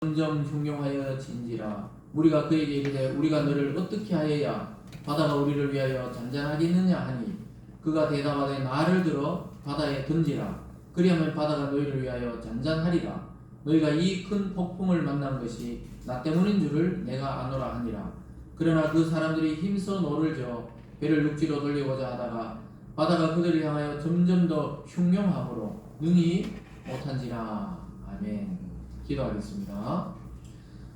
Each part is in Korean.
점점 흉용하여 진지라. 우리가 그에게 이르되 우리가 너를 어떻게 하여야 바다가 우리를 위하여 잔잔하겠느냐 하니 그가 대답하되 나를 들어 바다에 던지라. 그리하면 바다가 너희를 위하여 잔잔하리라. 너희가 이 큰 폭풍을 만난 것이 나 때문인 줄을 내가 아노라 하니라. 그러나 그 사람들이 힘써 노를 저어 배를 육지로 돌리고자 하다가 바다가 그들을 향하여 점점 더 흉용함으로 능히 못한지라. 아멘. 기도하겠습니다.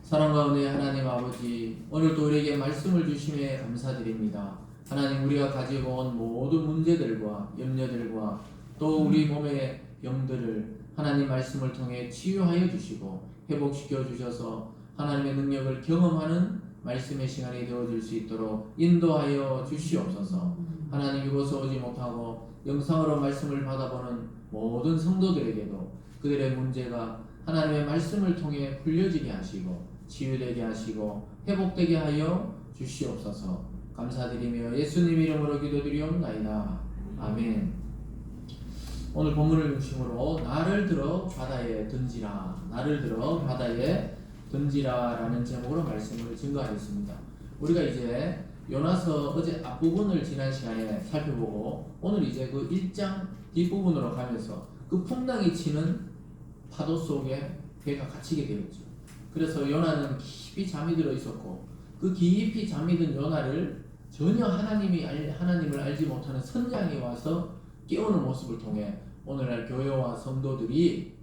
사랑과 은혜의 하나님 아버지, 오늘도 우리에게 말씀을 주심에 감사드립니다. 하나님, 우리가 가지고 온 모든 문제들과 염려들과 또 우리 몸의 병들을 하나님 말씀을 통해 치유하여 주시고 회복시켜 주셔서 하나님의 능력을 경험하는 말씀의 시간이 되어질 수 있도록 인도하여 주시옵소서. 하나님, 이곳에 오지 못하고 영상으로 말씀을 받아보는 모든 성도들에게도 그들의 문제가 하나님의 말씀을 통해 풀려지게 하시고 치유되게 하시고 회복되게 하여 주시옵소서. 감사드리며 예수님 이름으로 기도드리옵나이다. 아멘. 오늘 본문을 중심으로 나를 들어 바다에 던지라, 나를 들어 바다에 던지라 라는 제목으로 말씀을 증거하겠습니다. 우리가 이제 요나서 어제 앞부분을 지난 시간에 살펴보고 오늘 이제 그 1장 뒷부분으로 가면서 그 풍랑이 치는 파도 속에 배가 갇히게 되었죠. 그래서 요나는 깊이 잠이 들어 있었고 그 깊이 잠이 든 요나를 전혀 하나님을 알지 못하는 선장이 와서 깨우는 모습을 통해 오늘날 교회와 성도들이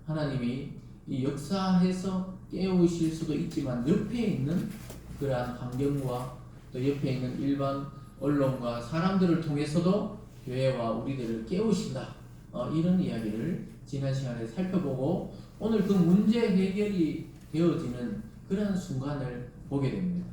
하나님이 이 역사해서 깨우실 수도 있지만 옆에 있는 그러한 환경과 또 옆에 있는 일반 언론과 사람들을 통해서도 교회와 우리들을 깨우신다. 이런 이야기를 지난 시간에 살펴보고 오늘 그 문제 해결이 되어지는 그런 순간을 보게 됩니다.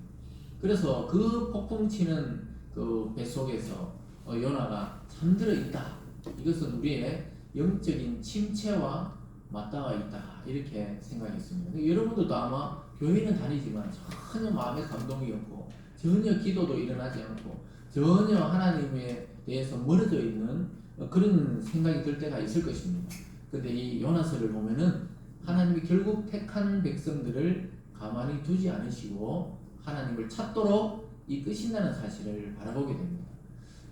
그래서 그 폭풍 치는 그 배 속에서 요나가 잠들어 있다. 이것은 우리의 영적인 침체와 맞닿아 있다. 이렇게 생각했습니다. 여러분들도 아마 교회는 다니지만 전혀 마음의 감동이 없고 전혀 기도도 일어나지 않고 전혀 하나님에 대해서 멀어져 있는 그런 생각이 들 때가 있을 것입니다. 근데 이 요나서를 보면은 하나님이 결국 택한 백성들을 가만히 두지 않으시고 하나님을 찾도록 이끄신다는 사실을 바라보게 됩니다.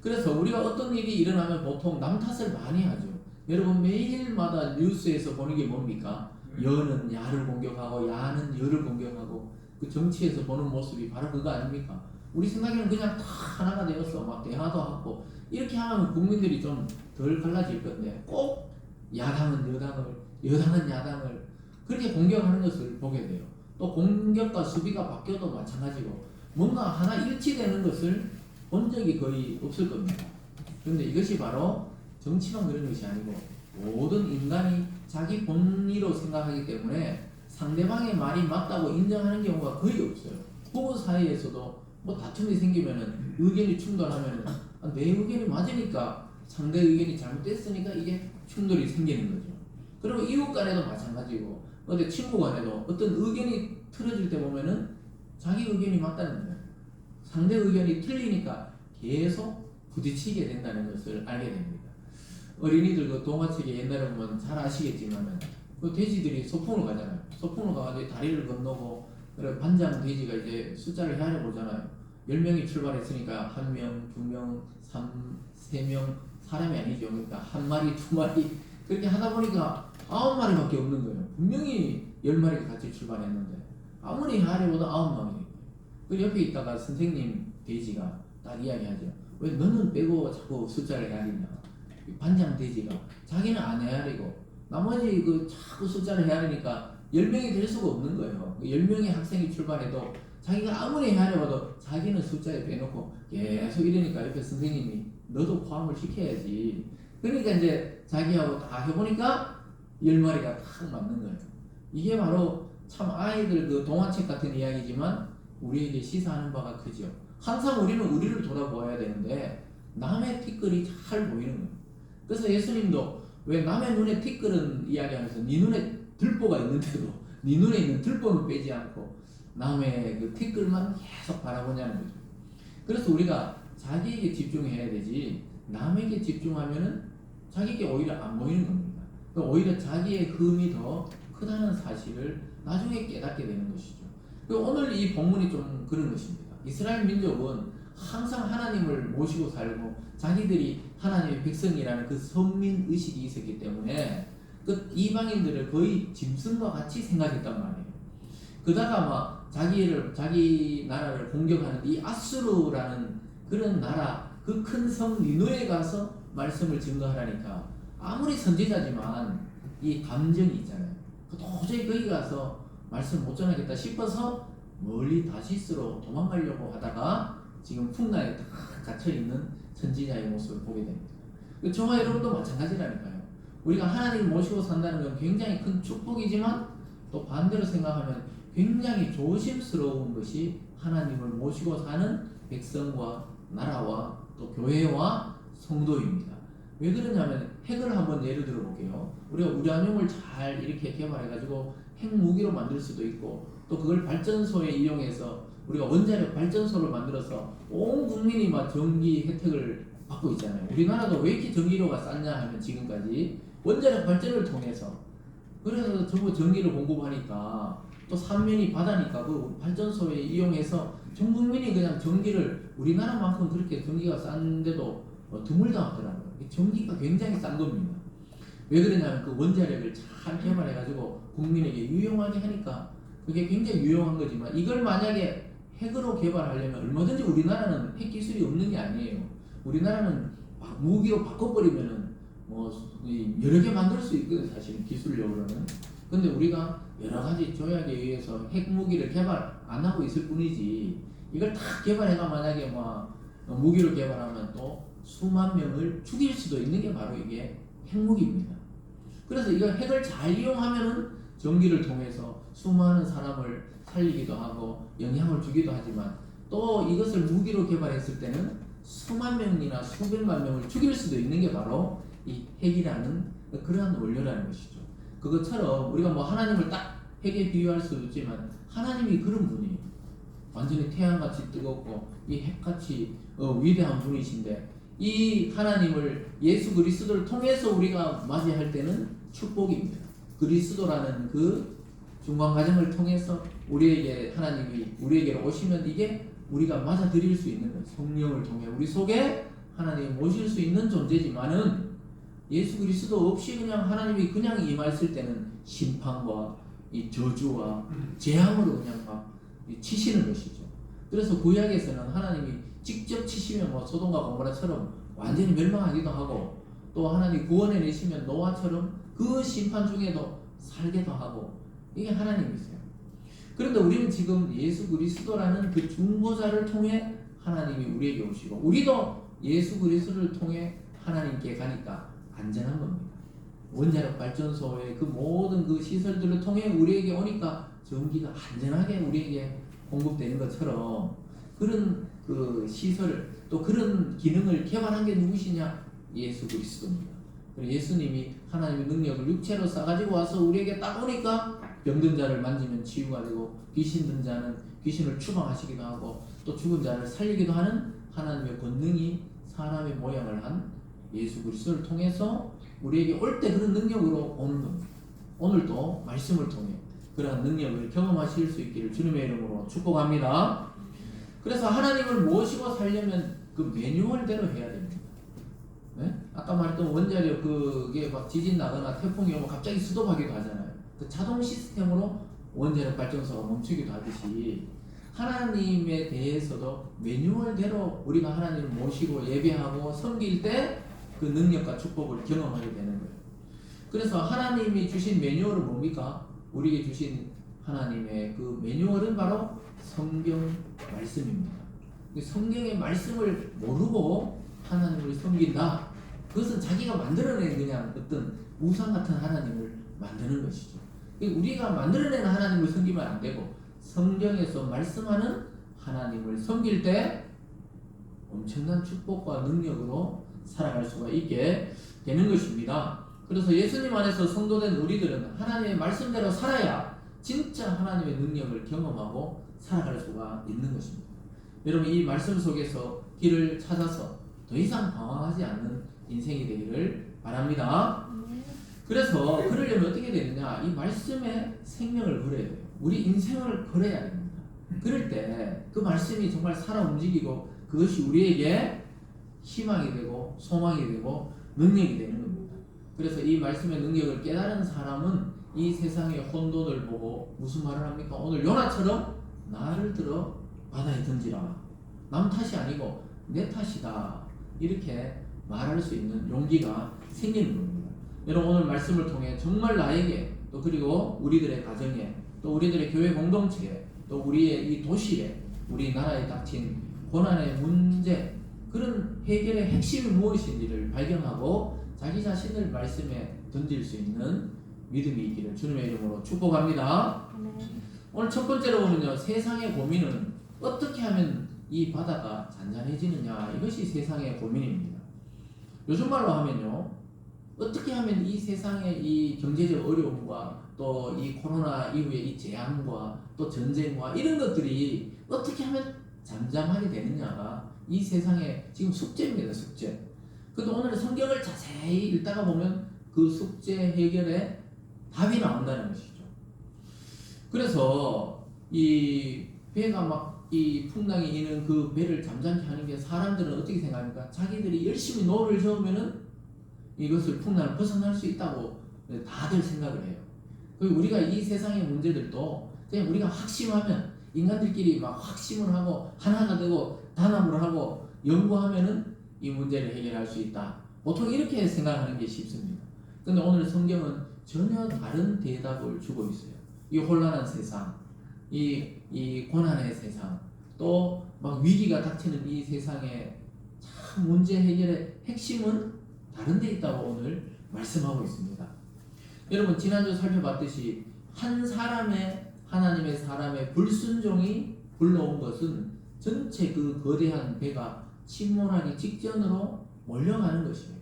그래서 우리가 어떤 일이 일어나면 보통 남 탓을 많이 하죠. 여러분 매일마다 뉴스에서 보는 게 뭡니까? 여는 야를 공격하고 야는 여를 공격하고 그 정치에서 보는 모습이 바로 그거 아닙니까? 우리 생각에는 그냥 다 하나가 되었어. 막 대화도 하고 이렇게 하면 국민들이 좀 덜 갈라질 건데 꼭 야당은 여당을, 여당은 야당을 그렇게 공격하는 것을 보게 돼요. 또 공격과 수비가 바뀌어도 마찬가지고 뭔가 하나 일치되는 것을 본 적이 거의 없을 겁니다. 그런데 이것이 바로 정치만 그런 것이 아니고 모든 인간이 자기 본의로 생각하기 때문에 상대방의 말이 맞다고 인정하는 경우가 거의 없어요. 부부 사이에서도 뭐 다툼이 생기면은 의견이 충돌하면은 내 의견이 맞으니까 상대 의견이 잘못됐으니까 이게 충돌이 생기는 거죠. 그리고 이웃 간에도 마찬가지고 어디 친구 간에도 어떤 의견이 틀어질 때 보면은 자기 의견이 맞다는 거예요. 상대 의견이 틀리니까 계속 부딪히게 된다는 것을 알게 됩니다. 어린이들 그 동화책에 옛날에 보면 잘 아시겠지만은 그 돼지들이 소풍을 가잖아요. 소풍을 가가지고 다리를 건너고 그래 반장 돼지가 이제 숫자를 헤아려 보잖아요. 10명이 출발했으니까 1명, 2명, 3명 사람이 아니죠. 그러니까 한 마리, 두 마리 그렇게 하다 보니까 9마리밖에 없는 거예요. 분명히 10마리가 같이 출발했는데 아무리 헤아려보다 9마리. 그 옆에 있다가 선생님 돼지가 딱 이야기하죠. 왜 너는 빼고 자꾸 숫자를 헤아리냐. 반장 돼지가 자기는 안 헤아리고 나머지 그 자꾸 숫자를 헤아리니까 10명이 될 수가 없는 거예요. 10명의 학생이 출발해도 자기가 아무리 헤아려봐도 자기는 숫자에 빼놓고 계속 이러니까 옆에 선생님이 너도 포함을 시켜야지. 그러니까 이제 자기하고 다 해보니까 10마리가 딱 맞는 거예요. 이게 바로 참 아이들 그 동화책 같은 이야기지만 우리에게 시사하는 바가 크죠. 항상 우리는 우리를 돌아보아야 되는데 남의 티끌이 잘 보이는 거예요. 그래서 예수님도 왜 남의 눈에 티끌은 이야기하면서 네 눈에 들보가 있는데도 네 눈에 있는 들보는 빼지 않고 남의 그 티끌만 계속 바라보냐는 거죠. 그래서 우리가 자기에게 집중해야 되지 남에게 집중하면은 자기에게 오히려 안 보이는 겁니다. 오히려 자기의 흠이 더 크다는 사실을 나중에 깨닫게 되는 것이죠. 그리고 오늘 이 본문이 좀 그런 것입니다. 이스라엘 민족은 항상 하나님을 모시고 살고 자기들이 하나님의 백성이라는 그 선민 의식이 있었기 때문에 그 이방인들을 거의 짐승과 같이 생각했단 말이에요. 그다가 막 자기 나라를 공격하는 이 아수르라는 그런 나라, 그 큰 성 니누에 가서 말씀을 증거하라니까 아무리 선지자지만 이 감정이 있잖아요. 도저히 거기 가서 말씀 못 전하겠다 싶어서 멀리 다시스로 도망가려고 하다가 지금 풍랑에 딱 갇혀있는 선지자의 모습을 보게 됩니다. 저와 여러분도 마찬가지라니까요. 우리가 하나님을 모시고 산다는 건 굉장히 큰 축복이지만 또 반대로 생각하면 굉장히 조심스러운 것이 하나님을 모시고 사는 백성과 나라와 또 교회와 성도입니다. 왜 그러냐면 핵을 한번 예를 들어 볼게요. 우리가 우라늄을 잘 이렇게 개발해가지고 핵무기로 만들 수도 있고 또 그걸 발전소에 이용해서 우리가 원자력 발전소를 만들어서 온 국민이 막 전기 혜택을 받고 있잖아요. 우리나라도 왜 이렇게 전기료가 쌌냐 하면 지금까지 원자력 발전을 통해서 그래서 전부 전기를 공급하니까 또 삼면이 바다니까 그 발전소에 이용해서 전 국민이 그냥 전기를 우리나라만큼 그렇게 전기가 싼데도 드물다 하더라고요. 전기가 굉장히 싼 겁니다. 왜 그러냐면 그 원자력을 잘 개발해가지고 국민에게 유용하게 하니까 그게 굉장히 유용한 거지만 이걸 만약에 핵으로 개발하려면 얼마든지 우리나라는 핵 기술이 없는 게 아니에요. 우리나라는 무기로 바꿔버리면은 뭐 여러 개 만들 수 있거든 사실 기술력으로는. 근데 우리가 여러 가지 조약에 의해서 핵무기를 개발 안 하고 있을 뿐이지 이걸 다 개발해가 만약에 뭐 무기로 개발하면 또 수만 명을 죽일 수도 있는 게 바로 이게 핵무기입니다. 그래서 이거 핵을 잘 이용하면은 전기를 통해서 수많은 사람을 살리기도 하고 영향을 주기도 하지만 또 이것을 무기로 개발했을 때는 수만 명이나 수백만 명을 죽일 수도 있는 게 바로 이 핵이라는 그러한 원료라는 것이죠. 그것처럼 우리가 뭐 하나님을 딱 핵에 비유할 수도 있지만 하나님이 그런 분이에요. 완전히 태양같이 뜨겁고 이 핵같이 위대한 분이신데 이 하나님을 예수 그리스도를 통해서 우리가 맞이할 때는 축복입니다. 그리스도라는 그 중간 과정을 통해서 우리에게 하나님이 우리에게로 오시면 이게 우리가 맞아들일 수 있는 거예요. 성령을 통해 우리 속에 하나님이 모실 수 있는 존재지만은 예수 그리스도 없이 그냥 하나님이 그냥 임했을 때는 심판과 이 저주와 재앙으로 그냥 막 치시는 것이죠. 그래서 구약에서는 하나님이 직접 치시면 뭐 소돔과 고모라처럼 완전히 멸망하기도 하고 또 하나님 구원해 내시면 노아처럼 그 심판 중에도 살게도 하고 이게 하나님이세요. 그런데 우리는 지금 예수 그리스도라는 그 중보자를 통해 하나님이 우리에게 오시고 우리도 예수 그리스도를 통해 하나님께 가니까 안전한 겁니다. 원자력 발전소의 그 모든 그 시설들을 통해 우리에게 오니까 전기가 안전하게 우리에게 공급되는 것처럼 그런 그 시설 또 그런 기능을 개발한 게 누구시냐? 예수 그리스도입니다. 그리고 예수님이 하나님의 능력을 육체로 싸가지고 와서 우리에게 딱 오니까 병든 자를 만지면 치유가 되고 귀신 든 자는 귀신을 추방하시기도 하고 또 죽은 자를 살리기도 하는 하나님의 권능이 사람의 모양을 한 예수 그리스도를 통해서 우리에게 올 때 그런 능력으로 오는 겁니다. 오늘도 말씀을 통해 그러한 능력을 경험하실 수 있기를 주님의 이름으로 축복합니다. 그래서 하나님을 모시고 살려면 그 매뉴얼대로 해야 됩니다. 네? 아까 말했던 원자력 그게 막 지진 나거나 태풍이 오면 갑자기 스톱하기도 하잖아요. 그 자동 시스템으로 원자력 발전소가 멈추기도 하듯이 하나님에 대해서도 매뉴얼대로 우리가 하나님을 모시고 예배하고 섬길 때 그 능력과 축복을 경험하게 되는 거예요. 그래서 하나님이 주신 매뉴얼은 뭡니까? 우리에게 주신 하나님의 그 매뉴얼은 바로 성경 말씀입니다. 성경의 말씀을 모르고 하나님을 섬긴다. 그것은 자기가 만들어낸 그냥 어떤 우상 같은 하나님을 만드는 것이죠. 우리가 만들어낸 하나님을 섬기면 안 되고 성경에서 말씀하는 하나님을 섬길 때 엄청난 축복과 능력으로 살아갈 수가 있게 되는 것입니다. 그래서 예수님 안에서 성도된 우리들은 하나님의 말씀대로 살아야 진짜 하나님의 능력을 경험하고 살아갈 수가 있는 것입니다. 여러분 이 말씀 속에서 길을 찾아서 더 이상 방황하지 않는 인생이 되기를 바랍니다. 그래서 그러려면 어떻게 되느냐? 이 말씀에 생명을 걸어야 돼요. 우리 인생을 걸어야 됩니다. 그럴 때 그 말씀이 정말 살아 움직이고 그것이 우리에게 희망이 되고 소망이 되고 능력이 되는 겁니다. 그래서 이 말씀의 능력을 깨달은 사람은 이 세상의 혼돈을 보고 무슨 말을 합니까? 오늘 요나처럼 나를 들어 바다에 던지라. 남 탓이 아니고 내 탓이다. 이렇게 말할 수 있는 용기가 생기는 겁니다. 여러분 오늘 말씀을 통해 정말 나에게 또 그리고 우리들의 가정에 또 우리들의 교회 공동체에 또 우리의 이 도시에 우리나라에 닥친 고난의 문제 그런 해결의 핵심이 무엇인지를 발견하고 자기 자신을 말씀에 던질 수 있는 믿음이 있기를 주님의 이름으로 축복합니다. 오늘 첫 번째로 보면요. 세상의 고민은 어떻게 하면 이 바다가 잔잔해지느냐 이것이 세상의 고민입니다. 요즘 말로 하면요. 어떻게 하면 이 세상의 이 경제적 어려움과 또 이 코로나 이후에 이 재앙과 또 전쟁과 이런 것들이 어떻게 하면 잠잠하게 되느냐가 이 세상의 지금 숙제입니다. 숙제. 근데 오늘 성경을 자세히 읽다가 보면 그 숙제 해결에 답이 나온다는 것이죠. 그래서 이 배가 막 이 풍랑이 있는 그 배를 잠잠케 하는 게 사람들은 어떻게 생각합니까? 자기들이 열심히 노를 저으면은 이것을 풍랑을 벗어날 수 있다고 다들 생각을 해요. 그리고 우리가 이 세상의 문제들도 그냥 우리가 확심하면 인간들끼리 막 확심을 하고 하나가 되고 단합을 하고 연구하면은 이 문제를 해결할 수 있다. 보통 이렇게 생각하는 게 쉽습니다. 근데 오늘 성경은 전혀 다른 대답을 주고 있어요. 이 혼란한 세상, 이 고난의 세상, 또 막 위기가 닥치는 이 세상의 참 문제 해결의 핵심은 다른 데 있다고 오늘 말씀하고 있습니다. 여러분 지난주 살펴봤듯이 한 사람의 하나님의 사람의 불순종이 불러온 것은 전체 그 거대한 배가 침몰하기 직전으로 몰려가는 것이에요.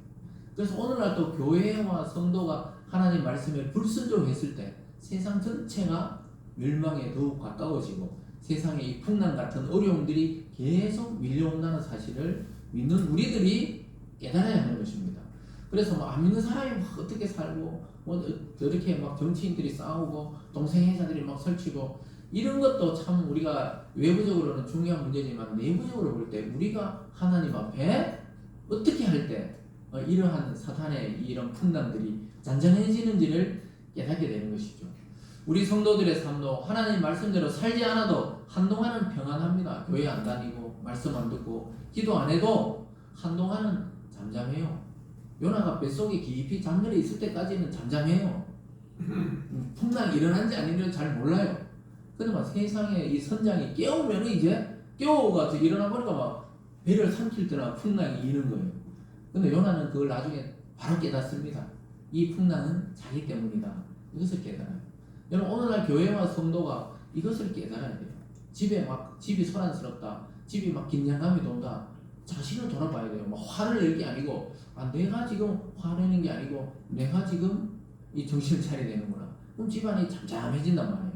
그래서 오늘날 또 교회와 성도가 하나님 말씀에 불순종했을 때 세상 전체가 멸망에 더욱 가까워지고 세상의 이 풍랑 같은 어려움들이 계속 밀려온다는 사실을 믿는 우리들이 깨달아야 하는 것입니다. 그래서 뭐 안 믿는 사람이 막 어떻게 살고 뭐 저렇게 막 정치인들이 싸우고 동생회사들이 막 설치고 이런 것도 참 우리가 외부적으로는 중요한 문제지만 내부적으로 볼 때 우리가 하나님 앞에 어떻게 할 때 이러한 사탄의 이런 풍랑들이 잔잔해지는지를 깨닫게 되는 것이죠. 우리 성도들의 삶도 하나님 말씀대로 살지 않아도 한동안은 평안합니다. 교회 안 다니고 말씀 안 듣고 기도 안 해도 한동안은 잠잠해요. 요나가 뱃속에 깊이 잠들어 있을 때까지는 잠잠해요. 풍랑이 일어난지 안 일어난지 잘 몰라요. 근데 막 세상에 이 선장이 깨우면 이제 깨워가지고 일어나 보니까 막 배를 삼킬 때나 풍랑이 이는 거예요. 근데 요나는 그걸 나중에 바로 깨닫습니다. 이 풍랑은 자기 때문이다. 이것을 깨달아요. 여러분 오늘날 교회와 성도가 이것을 깨달아야 돼요. 집이 소란스럽다. 집이 막 긴장감이 돈다. 자신을 돌아봐야 돼요. 막 화를 낼 게 아니고 내가 지금 화내는 게 아니고 내가 지금 이 정신을 차려야 되는구나. 그럼 집안이 잠잠해진단 말이에요.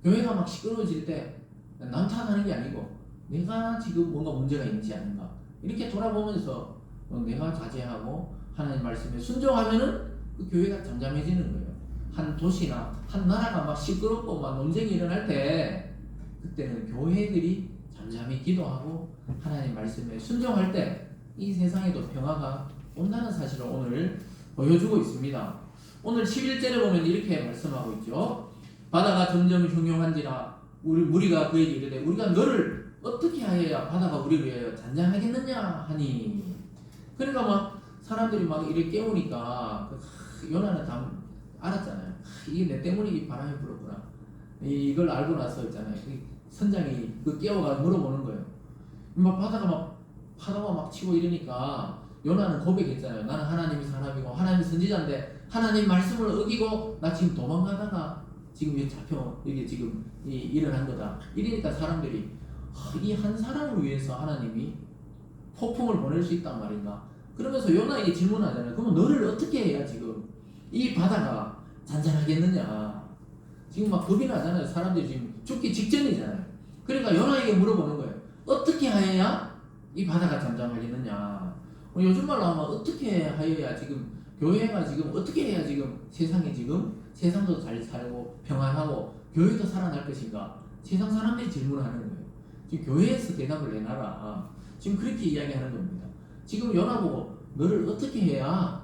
교회가 막 시끄러워질 때 남 탓하는 게 아니고 내가 지금 뭔가 문제가 있는지 아닌가 이렇게 돌아보면서 내가 자제하고 하나님 말씀에 순종하면은 그 교회가 잠잠해지는 거예요. 한 도시나 한 나라가 막 시끄럽고 막 논쟁이 일어날 때 그때는 교회들이 잠잠히 기도하고 하나님 말씀에 순종할 때 이 세상에도 평화가 온다는 사실을 오늘 보여주고 있습니다. 오늘 11절에 보면 이렇게 말씀하고 있죠. 바다가 점점 흉흉한지라 무리가 그에게 이르되 우리가 너를 어떻게 하여야 바다가 우리를 위하여 잔잔하겠느냐 하니. 그러니까 막 사람들이 막 이렇게 깨우니까 요나는 다 알았잖아요. 이게 내 때문에 이 바람이 불었구나. 이걸 알고 나서 있잖아요. 선장이 그 깨워가 물어보는 거예요. 막 바다가 막 파도가 막 치고 이러니까 요나는 고백했잖아요. 나는 하나님의 사람이고 하나님의 선지자인데 하나님 말씀을 어기고 나 지금 도망가다가 지금 여기 잡혀 여기 지금 일어난 거다. 이러니까 사람들이 이 한 사람을 위해서 하나님이 폭풍을 보낼 수 있단 말인가. 그러면서 요나에게 질문하잖아요. 그러면 너를 어떻게 해야 지금 이 바다가 잔잔하겠느냐. 지금 막 겁이 나잖아요. 사람들이 지금 죽기 직전이잖아요. 그러니까 요나에게 물어보는 거예요. 어떻게 하여야 이 바다가 잠잠하겠느냐. 요즘 말로 하면 어떻게 하여야 지금 교회가 지금 어떻게 해야 지금 세상이 지금 세상도 잘 살고 평안하고 교회도 살아날 것인가? 세상 사람들이 질문하는 거예요. 지금 교회에서 대답을 내놔라. 지금 그렇게 이야기하는 겁니다. 지금 요나 보고 너를 어떻게 해야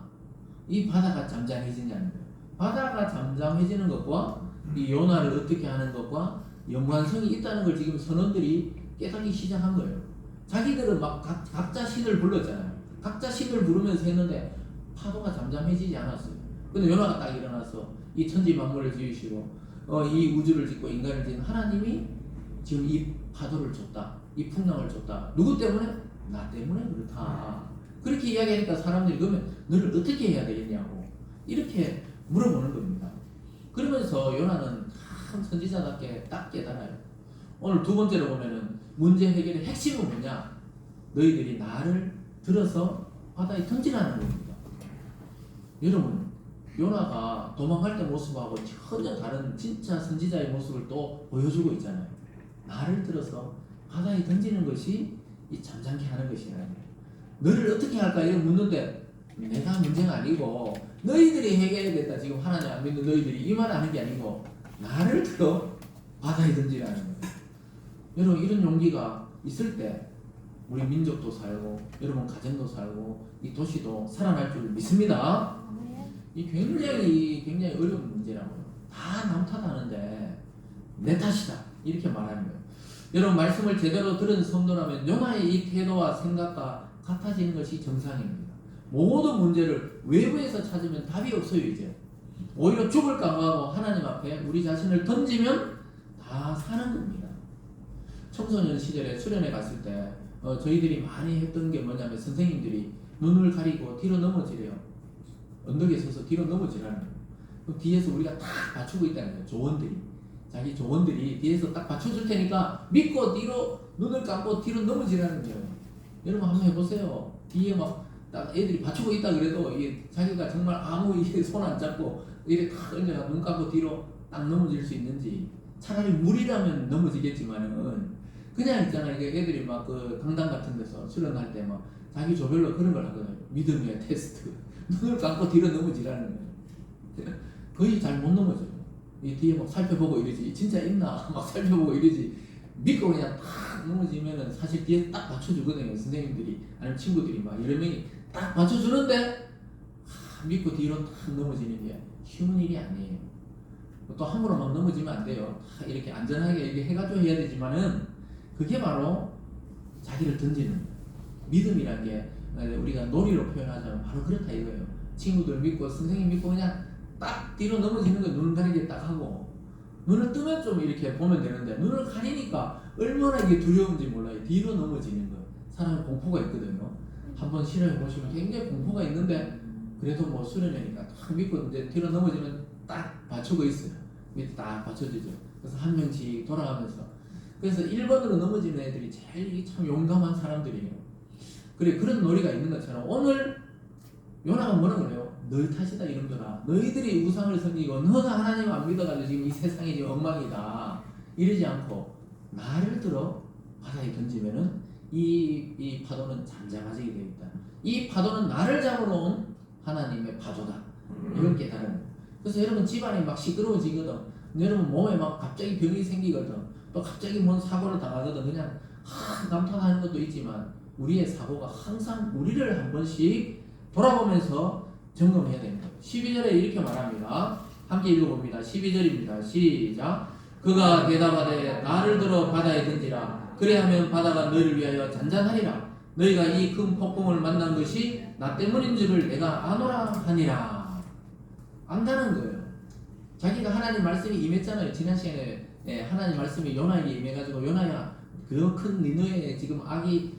이 바다가 잠잠해지냐는 거예요. 바다가 잠잠해지는 것과 이 요나를 어떻게 하는 것과 연관성이 있다는 걸 지금 선원들이 깨닫기 시작한 거예요. 자기들은 막 각자 신을 불렀잖아요. 각자 신을 부르면서 했는데 파도가 잠잠해지지 않았어요. 근데 요나가 딱 일어나서 이 천지 만물을 지으시고 이 우주를 짓고 인간을 지은 하나님이 지금 이 파도를 줬다. 이 풍랑을 줬다. 누구 때문에? 나 때문에 그렇다. 그렇게 이야기하니까 사람들이 그러면 너를 어떻게 해야 되겠냐고 이렇게 물어보는 겁니다. 그러면서 요나는 참 선지자답게 딱 깨달아요. 오늘 두 번째로 보면은 문제 해결의 핵심은 뭐냐? 너희들이 나를 들어서 바다에 던지라는 겁니다. 여러분, 요나가 도망갈 때 모습하고 전혀 다른 진짜 선지자의 모습을 또 보여주고 있잖아요. 나를 들어서 바다에 던지는 것이 이 잠잠케 하는 것이라는 거예요. 너를 어떻게 할까 이런 묻는데 내가 문제가 아니고 너희들이 해결해야겠다. 지금 하나님 안 믿는 너희들이 이 말 하는 게 아니고 나를 들어 바다에 던지라는 거예요. 여러분 이런 용기가 있을 때 우리 민족도 살고 여러분 가정도 살고 이 도시도 살아날 줄 믿습니다. 이 굉장히 어려운 문제라고요. 다 남 탓하는데 내 탓이다 이렇게 말하는 거예요. 여러분 말씀을 제대로 들은 성도라면 요나의 이 태도와 생각과 같아지는 것이 정상입니다. 모든 문제를 외부에서 찾으면 답이 없어요. 이제 오히려 죽을 각오하고 하나님 앞에 우리 자신을 던지면 다 사는 겁니다. 청소년 시절에 수련회 갔을 때 저희들이 많이 했던 게 뭐냐면 선생님들이 눈을 가리고 뒤로 넘어지래요. 언덕에 서서 뒤로 넘어지라는 거예요. 그럼 뒤에서 우리가 딱 받치고 있다는 거예요. 조원들이 자기 조원들이 뒤에서 딱 받쳐줄 테니까 믿고 뒤로 눈을 감고 뒤로 넘어지라는 거예요. 여러분 한번 해보세요. 뒤에 막 딱 애들이 받치고 있다 그래도 자기가 정말 아무 손 안 잡고 이렇게 탁 얹어가 눈 감고 뒤로 딱 넘어질 수 있는지. 차라리 물이라면 넘어지겠지만은 그냥 있잖아. 이게 애들이 막 그 강당 같은 데서 수련할 때 막 자기 조별로 그런 걸 하거든요. 믿음의 테스트. 눈을 감고 뒤로 넘어지라는 거예요. 거의 잘 못 넘어져요. 이 뒤에 막 살펴보고 이러지. 진짜 있나? 막 살펴보고 이러지. 믿고 그냥 탁 넘어지면은 사실 뒤에 딱 맞춰주거든요. 선생님들이 아니면 친구들이 막 여러 명이 딱 맞춰주는데 믿고 뒤로 탁 넘어지는 게 쉬운 일이 아니에요. 또 함부로 막 넘어지면 안 돼요. 다 이렇게 안전하게 이렇게 해가지고 해야 되지만은 그게 바로 자기를 던지는 믿음이란 게 우리가 놀이로 표현하자면 바로 그렇다 이거예요. 친구들 믿고 선생님 믿고 그냥 딱 뒤로 넘어지는 거 눈 가리게 딱 하고 눈을 뜨면 좀 이렇게 보면 되는데 눈을 가리니까 얼마나 이게 두려운지 몰라요. 뒤로 넘어지는 거. 사람은 공포가 있거든요. 한번 실험해 보시면 굉장히 공포가 있는데 그래도 뭐 수련회니까 딱 믿고 이제 뒤로 넘어지면 딱 받쳐고 있어요. 밑에 딱 받쳐주죠. 그래서 한 명씩 돌아가면서 그래서 1번으로 넘어지는 애들이 제일 참 용감한 사람들이에요. 그래 그런 놀이가 있는 것처럼 오늘 요나가 뭐라 그래요? 너희 탓이다 이놈들아. 너희들이 우상을 섬기고 너가 하나님 안 믿어가지고 지금 이 세상이 지금 엉망이다. 이러지 않고 나를 들어 바다에 던지면은 이 파도는 잠잠해지게 되어 있다. 이 파도는 나를 잡으러 온 하나님의 파도다. 이걸 깨달은 거예요. 그래서 여러분 집안이 막 시끄러워지거든. 여러분 몸에 막 갑자기 병이 생기거든. 또 갑자기 뭔 사고를 당하거든. 그냥 감탄하는 것도 있지만 우리의 사고가 항상 우리를 한 번씩 돌아보면서 점검해야 됩니다. 12절에 이렇게 말합니다. 함께 읽어봅니다. 12절입니다. 시작. 그가 대답하되 나를 들어 바다에 던지라. 그래하면 바다가 너희를 위하여 잔잔하리라. 너희가 이 큰 폭풍을 만난 것이 나 때문인 줄을 내가 아노라 하니라. 안다는 거예요. 자기가 하나님 말씀이 임했잖아요. 지난 시간에 하나님 말씀이 요나에게 임해가지고 요나야 그 큰 니느웨에 지금 악이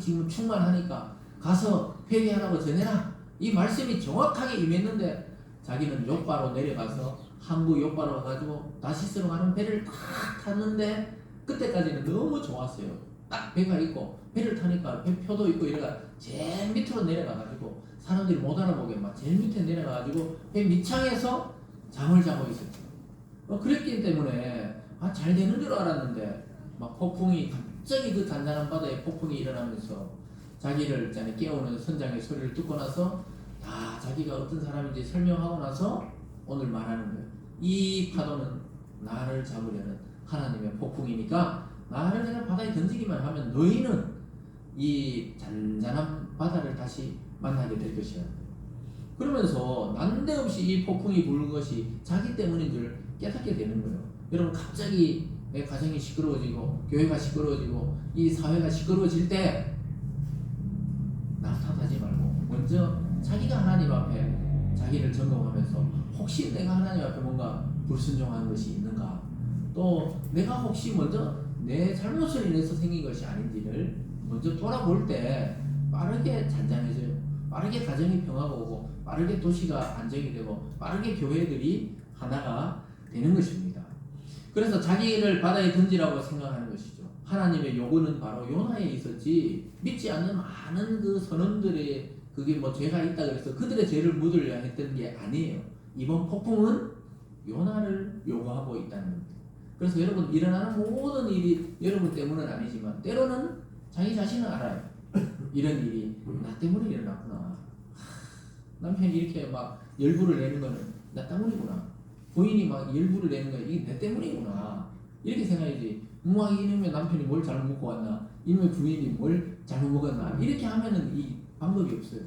지금 충만하니까 가서 회개하라고 전해라. 이 말씀이 정확하게 임했는데 자기는 요바로 내려가서 항구 요바로 가가지고 다시스로 가는 배를 딱 탔는데 그때까지는 너무 좋았어요. 딱 배가 있고 배를 타니까 배표도 있고 이래가 제일 밑으로 내려가가지고 사람들이 못 알아보게 막 제일 밑에 내려가가지고 배 밑창에서 잠을 자고 있었죠. 그랬기 때문에 잘 되는 줄 알았는데 막 폭풍이 갑자기 그 단단한 바다에 폭풍이 일어나면서 자기를 깨우는 선장의 소리를 듣고 나서 다 자기가 어떤 사람인지 설명하고 나서 오늘 말하는 거예요. 이 파도는 나를 잡으려는 하나님의 폭풍이니까 나를 그냥 바다에 던지기만 하면 너희는 이 잔잔한 바다를 다시 만나게 될 것이야. 그러면서 난데없이 이 폭풍이 부는 것이 자기 때문인 줄 깨닫게 되는 거예요. 여러분, 갑자기 내 가정이 시끄러워지고 교회가 시끄러워지고 이 사회가 시끄러워질 때 남 탓하지 말고 먼저 자기가 하나님 앞에 자기를 점검하면서 혹시 내가 하나님 앞에 뭔가 불순종한 것이 있는가, 또 내가 혹시 먼저 내 잘못을 인해서 생긴 것이 아닌지를 먼저 돌아볼 때 빠르게 잔잔해져요. 빠르게 가정이 평화가 오고 빠르게 도시가 안정이 되고 빠르게 교회들이 하나가 되는 것입니다. 그래서 자기를 바다에 던지라고 생각하는 것이죠. 하나님의 요구는 바로 요나에 있었지, 믿지 않는 많은 그 선원들의 그게 뭐 죄가 있다 그래서 그들의 죄를 묻으려 했던 게 아니에요. 이번 폭풍은 요나를 요구하고 있다는 겁니다. 그래서 여러분, 일어나는 모든 일이 여러분 때문은 아니지만 때로는 자기 자신은 알아요. 이런 일이 나 때문에 일어났구나. 남편이 이렇게 막 열불을 내는 거는 나 때문이구나. 부인이 막 열불을 내는 거는 이게 내 때문이구나. 이렇게 생각하지. 막 이놈의 남편이 뭘 잘못 먹고 왔나, 이놈의 부인이 뭘 잘못 먹었나, 이렇게 하면은 이 방법이 없어요.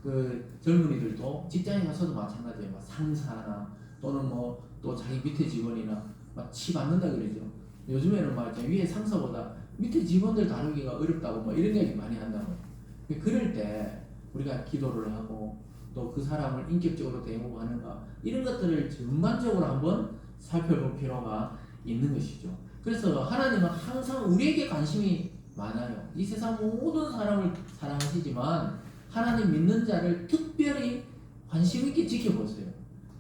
그 젊은이들도 직장에 가서도 마찬가지예요. 막 상사나 또는 뭐 또 자기 밑에 직원이나 막 치 받는다 그러죠. 요즘에는 막 위에 상사보다 밑에 직원들 다루기가 어렵다고 뭐 이런 얘기 많이 한다고. 그럴 때 우리가 기도를 하고 또 그 사람을 인격적으로 대우고 하는가, 이런 것들을 전반적으로 한번 살펴볼 필요가 있는 것이죠. 그래서 하나님은 항상 우리에게 관심이 많아요. 이 세상 모든 사람을 사랑하시지만 하나님 믿는 자를 특별히 관심 있게 지켜보세요.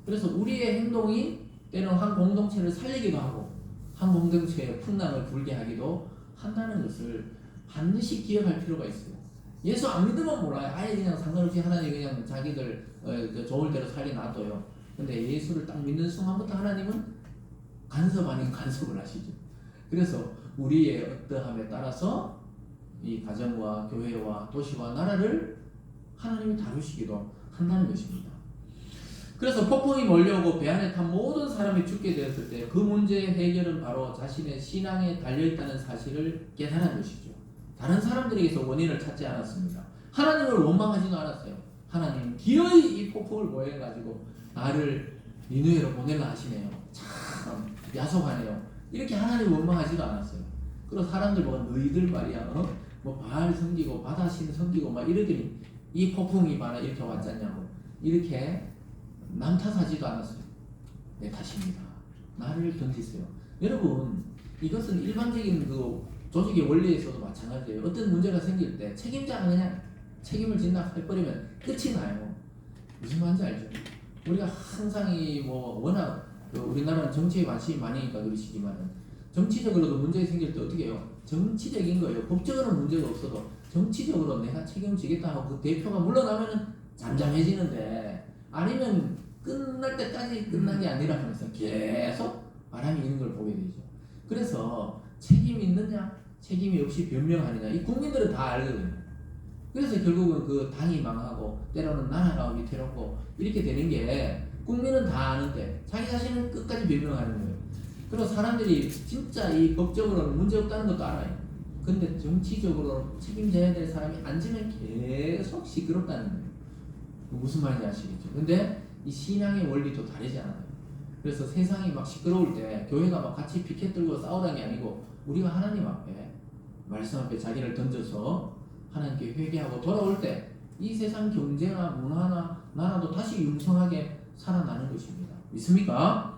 그래서 우리의 행동이 때로는 한 공동체를 살리기도 하고 한 공동체의 풍랑을 불게 하기도 한다는 것을 반드시 기억할 필요가 있어요. 예수 안 믿으면 몰라요. 아예 그냥 상관없이 하나님 그냥 자기들 좋을 대로 살게 놔둬요. 근데 예수를 딱 믿는 순간부터 하나님은 간섭 아닌 간섭을 하시죠. 그래서 우리의 어떠함에 따라서 이 가정과 교회와 도시와 나라를 하나님이 다루시기도 한다는 것입니다. 그래서 폭풍이 몰려오고 배 안에 탄 모든 사람이 죽게 되었을 때 그 문제의 해결은 바로 자신의 신앙에 달려있다는 사실을 깨달은 것이죠. 다른 사람들에게서 원인을 찾지 않았습니다. 하나님을 원망하지도 않았어요. 하나님 기어이 이 폭풍을 보여가지고 나를 니느웨로 보내려 하시네요. 참 야속하네요. 이렇게 하나님 원망하지도 않았어요. 그리고 사람들 보고 너희들 말이야, 뭐 바알 섬기고 바다신 섬기고 막 이러더니 이 폭풍이 봐라 이렇게 왔잖냐고, 이렇게 남 탓하지도 않았어요. 내 탓입니다. 나를 던지세요. 여러분, 이것은 일반적인 그 조직의 원리에서도 마찬가지예요. 어떤 문제가 생길 때 책임자가 그냥 책임을 진다 해버리면 끝이 나요. 무슨 말인지 알죠? 우리가 항상 뭐 워낙 우리나라는 정치에 관심이 많으니까 그러시지만 정치적으로도 문제가 생길 때 어떻게 해요? 정치적인 거예요. 법적으로는 문제가 없어도 정치적으로 내가 책임지겠다 하고 그 대표가 물러나면은 잠잠해지는데, 아니면 끝날 때까지 끝난 게 아니라 하면서 계속 바람이 있는 걸 보게 되죠. 그래서 책임이 있느냐 책임이 없이 변명하느냐, 이 국민들은 다 알거든요. 그래서 결국은 그 당이 망하고 때로는 나라가 위태롭고 이렇게 되는 게 국민은 다 아는데 자기 자신은 끝까지 변명하는 거예요. 그리고 사람들이 진짜 이 법적으로는 문제 없다는 것도 알아요. 근데 정치적으로 책임져야 될 사람이 앉으면 계속 시끄럽다는 거예요. 무슨 말인지 아시겠죠? 근데 이 신앙의 원리도 다르지 않아요. 그래서 세상이 막 시끄러울 때 교회가 막 같이 피켓 들고 싸우라는 게 아니고 우리가 하나님 앞에 말씀 앞에 자기를 던져서 하나님께 회개하고 돌아올 때 이 세상 경제나 문화나 나라도 다시 융성하게 살아나는 것입니다. 믿습니까?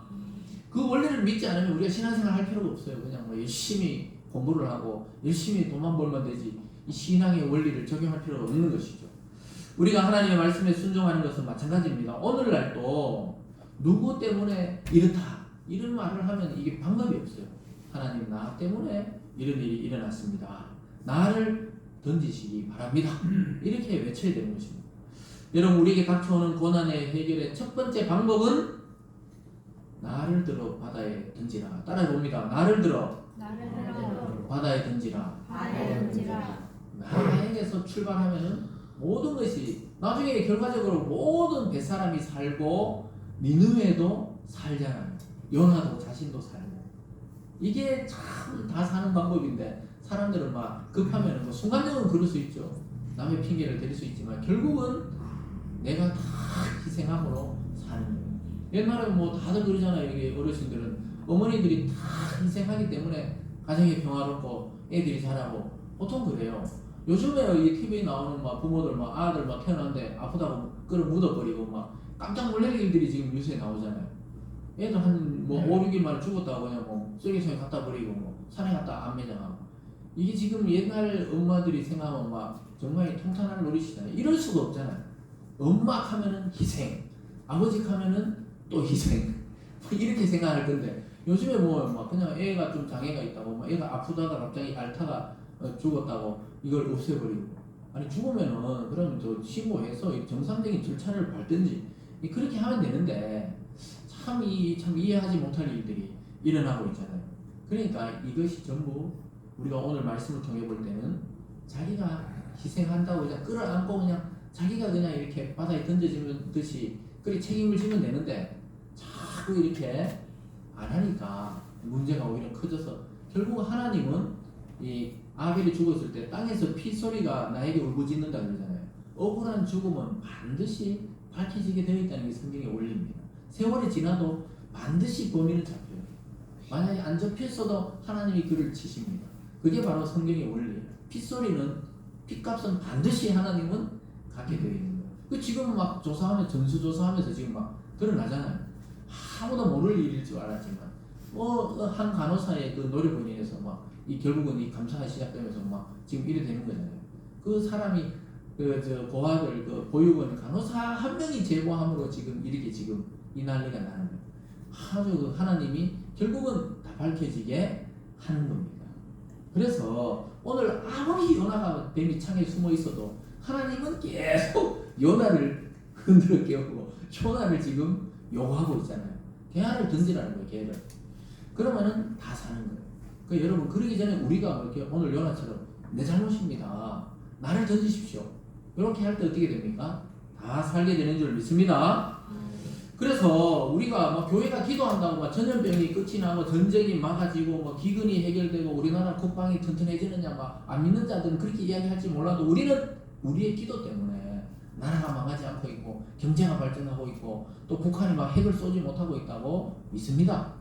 그 원리를 믿지 않으면 우리가 신앙생활 할 필요가 없어요. 그냥 뭐 열심히 공부를 하고 열심히 돈만 벌면 되지, 이 신앙의 원리를 적용할 필요가 없는 것이죠. 우리가 하나님의 말씀에 순종하는 것은 마찬가지입니다. 오늘날도 누구 때문에 이렇다 이런 말을 하면 이게 방법이 없어요. 하나님 나 때문에 이런 일이 일어났습니다. 나를 던지시기 바랍니다. 이렇게 외쳐야 되는 것입니다. 여러분, 우리에게 닥쳐오는 고난의 해결의 첫 번째 방법은 나를 들어 바다에 던지라. 따라해봅니다. 나를 들어 바다에 던지라. 나에게서 출발하면은 모든 것이 나중에 결과적으로 모든 뱃사람이 살고 니느웨도 살잖아요. 요나도 자신도 살고. 이게 참 다 사는 방법인데 사람들은 막 급하면 뭐 순간적으로 그럴 수 있죠. 남의 핑계를 대릴 수 있지만 결국은 내가 다 희생함으로 사는 거예요. 옛날에 뭐 다들 그러잖아요. 이게 어르신들은 어머니들이 다 희생하기 때문에 가정이 평화롭고 애들이 자라고 보통 그래요. 요즘에 이 TV에 나오는 막 부모들 막 아들 막 태어났는데 아프다고 끌어 묻어버리고 막 깜짝 놀랄 일들이 지금 뉴스에 나오잖아요. 애들 한 뭐 5, 6일 만에 죽었다고 그냥 뭐 쓰레기통에 갖다 버리고 뭐 산에 갖다 안 매장하고. 이게 지금 옛날 엄마들이 생각하면 막 정말 통탄할 노릇이잖아요. 이럴 수가 없잖아요. 엄마 하면은 희생, 아버지 하면은 또 희생. 이렇게 생각할 건데 요즘에 뭐 막 그냥 애가 좀 장애가 있다고 막 애가 아프다가 갑자기 앓다가 죽었다고 이걸 없애버리고. 아니 죽으면은 그러면 저 신고해서 정상적인 절차를 밟든지 그렇게 하면 되는데 참 이해하지 못할 일들이 일어나고 있잖아요. 그러니까 이것이 전부 우리가 오늘 말씀을 통해 볼 때는 자기가 희생한다고 그냥 끌어안고 그냥 자기가 그냥 이렇게 바다에 던져지는 듯이 그리 책임을 지면 되는데 자꾸 이렇게 안 하니까 문제가 오히려 커져서 결국 하나님은 이 아벨이 죽었을 때 땅에서 피 소리가 나에게 울부짖는다 그러잖아요. 억울한 죽음은 반드시 밝혀지게 되어 있다는 게 성경에 올립니다. 세월이 지나도 반드시 범인은 잡혀요. 만약에 안 잡혔어도 하나님이 그를 치십니다. 그게 바로 성경의 원리예요. 핏소리는 핏값은 반드시 하나님은 갖게 되어 있는 거예요. 그 지금 막 조사하면 전수조사하면서 지금 막 드러나잖아요. 아무도 모를 일일 줄 알았지만 뭐 한 간호사의 그 노력으로 인해서 막 이 결국은 이 감사가 시작되면서 막 지금 이래 되는 거잖아요. 그 사람이 그 저 고아들 그 보육원 간호사 한 명이 제보함으로 지금 이렇게 지금 이 난리가 나는 거예요. 아주 그 하나님이 결국은 다 밝혀지게 하는 겁니다. 그래서 오늘 아무리 요나가 뱀이 창에 숨어 있어도 하나님은 계속 요나를 흔들어 깨우고 요나를 지금 요구하고 있잖아요. 개를 던지라는 거예요. 개를. 그러면은 다 사는 거예요. 그 여러분 그러기 전에 우리가 이렇게 오늘 요나처럼 내 잘못입니다. 나를 던지십시오. 이렇게 할 때 어떻게 됩니까? 다 살게 되는 줄 믿습니다. 그래서 우리가 뭐 교회가 기도한다고 막 전염병이 끝이 나고 전쟁이 막아지고 뭐 기근이 해결되고 우리나라 국방이 튼튼해지느냐 막 안 믿는 자들은 그렇게 이야기할지 몰라도 우리는 우리의 기도 때문에 나라가 망하지 않고 있고 경제가 발전하고 있고 또 북한이 막 핵을 쏘지 못하고 있다고 믿습니다.